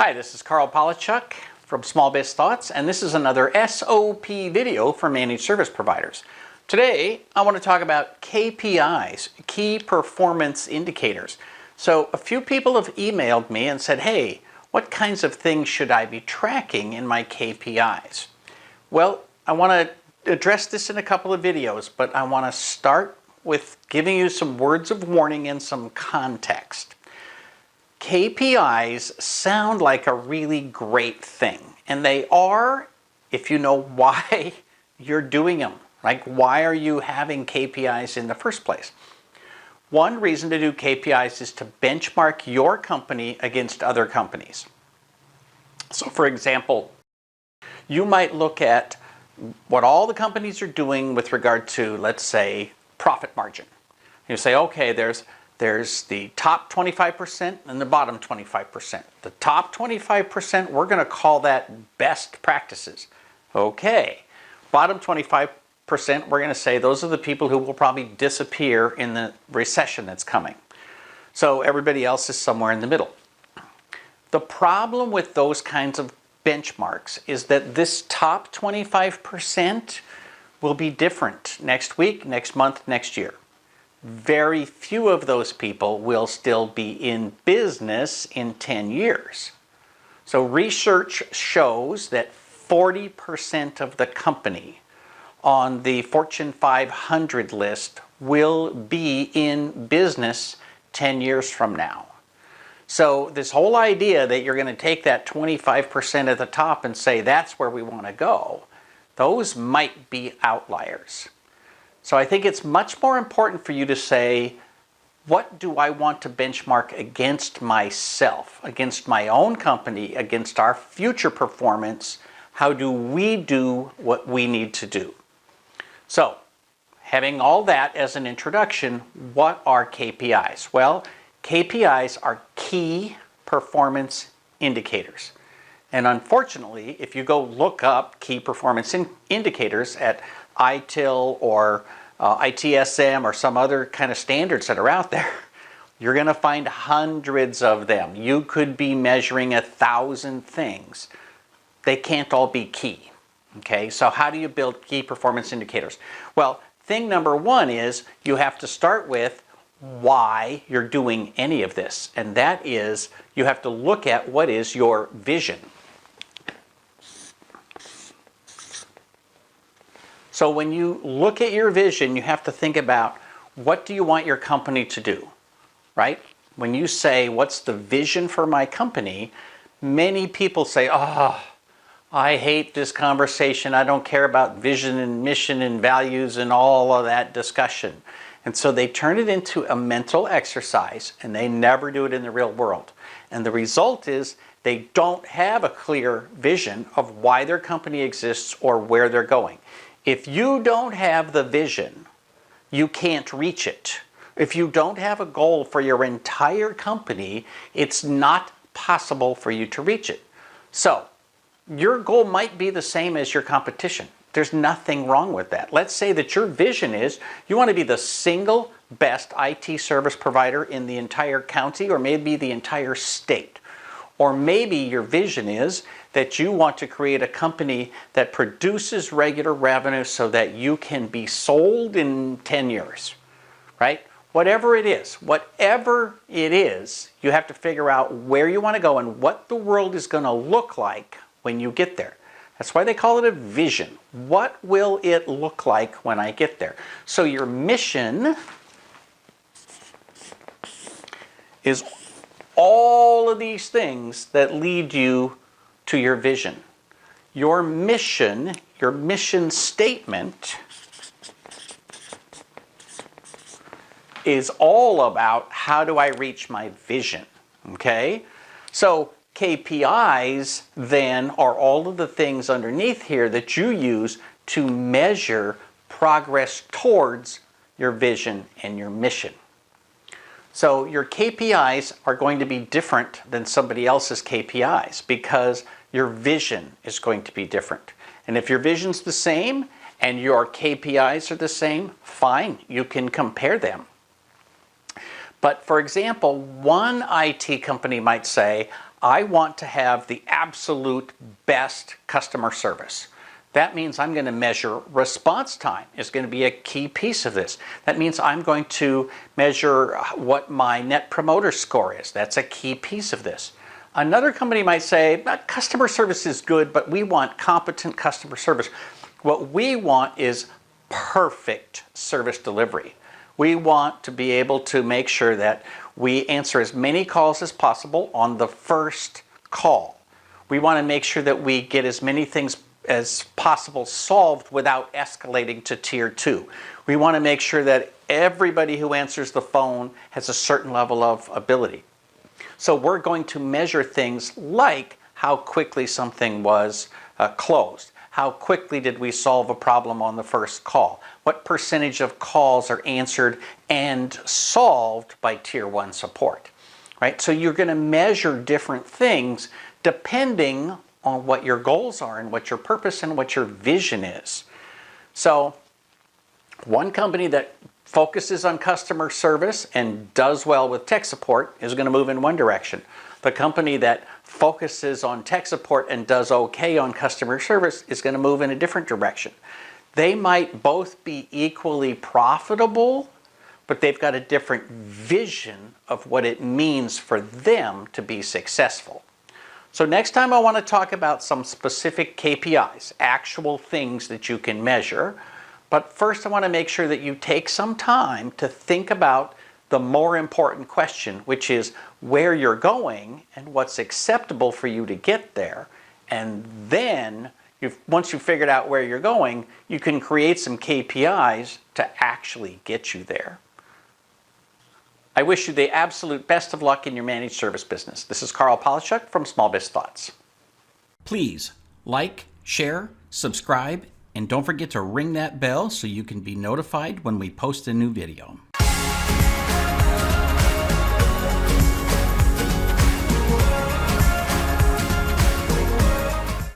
Hi, this is Carl Polachuk from Small Biz Thoughts, and this is another SOP video for managed service providers. Today, I want to talk about KPIs, key performance indicators. So a few people have emailed me and said, hey, what kinds of things should I be tracking in my KPIs? Well, I want to address this in a couple of videos, but I want to start with giving you some words of warning and some context. KPIs sound like a really great thing, and they are if you know why you're doing them. Like, why are you having KPIs in the first place? One reason to do KPIs is to benchmark your company against other companies. So for example, you might look at what all the companies are doing with regard to, let's say, profit margin. You say, okay, there's the top 25% and the bottom 25%. The top 25%, we're going to call that best practices. Okay. Bottom 25%, we're going to say those are the people who will probably disappear in the recession that's coming. So everybody else is somewhere in the middle. The problem with those kinds of benchmarks is that this top 25% will be different next week, next month, next year. Very few of those people will still be in business in 10 years. So research shows that 40% of the company on the Fortune 500 list will be in business 10 years from now. So this whole idea that you're going to take that 25% at the top and say that's where we want to go, those might be outliers. So I think it's much more important for you to say, what do I want to benchmark against myself, against my own company, against our future performance? How do we do what we need to do? So, having all that as an introduction, what are KPIs? Well, KPIs are key performance indicators. And unfortunately, if you go look up key performance indicators at ITIL or ITSM or some other kind of standards that are out there, you're going to find hundreds of them. You could be measuring 1,000 things. They can't all be key. Okay, so how do you build key performance indicators? Well, thing number one is you have to start with why you're doing any of this. And that is, you have to look at what is your vision. So when you look at your vision, you have to think about, what do you want your company to do, right? When you say, what's the vision for my company? Many people say, oh, I hate this conversation. I don't care about vision and mission and values and all of that discussion. And so they turn it into a mental exercise, and they never do it in the real world. And the result is they don't have a clear vision of why their company exists or where they're going. If you don't have the vision, you can't reach it. If you don't have a goal for your entire company, it's not possible for you to reach it. So, your goal might be the same as your competition. There's nothing wrong with that. Let's say that your vision is you want to be the single best IT service provider in the entire county, or maybe the entire state. Or maybe your vision is that you want to create a company that produces regular revenue so that you can be sold in 10 years, right? Whatever it is, you have to figure out where you want to go and what the world is going to look like when you get there. That's why they call it a vision. What will it look like when I get there? So your mission is all of these things that lead you to your vision. Your mission statement is all about, how do I reach my vision? Okay? So KPIs then are all of the things underneath here that you use to measure progress towards your vision and your mission. So your KPIs are going to be different than somebody else's KPIs because your vision is going to be different. And if your vision's the same and your KPIs are the same, fine, you can compare them. But for example, one IT company might say, I want to have the absolute best customer service. That means I'm going to measure response time is going to be a key piece of this. That means I'm going to measure what my net promoter score is. That's a key piece of this. Another company might say, customer service is good, but we want competent customer service. What we want is perfect service delivery. We want to be able to make sure that we answer as many calls as possible on the first call. We want to make sure that we get as many things as possible solved without escalating to tier 2. We want to make sure that everybody who answers the phone has a certain level of ability. So we're going to measure things like how quickly something was closed. How quickly did we solve a problem on the first call? What percentage of calls are answered and solved by tier 1 support? Right? So you're going to measure different things depending on what your goals are and what your purpose and what your vision is. So one company that focuses on customer service and does well with tech support is going to move in one direction. The company that focuses on tech support and does okay on customer service is going to move in a different direction. They might both be equally profitable, but they've got a different vision of what it means for them to be successful. So next time I want to talk about some specific KPIs, actual things that you can measure. But first I want to make sure that you take some time to think about the more important question, which is where you're going and what's acceptable for you to get there. And then once you've figured out where you're going, you can create some KPIs to actually get you there. I wish you the absolute best of luck in your managed service business. This is Carl Polishuk from Small Biz Thoughts. Please like, share, subscribe, and don't forget to ring that bell so you can be notified when we post a new video.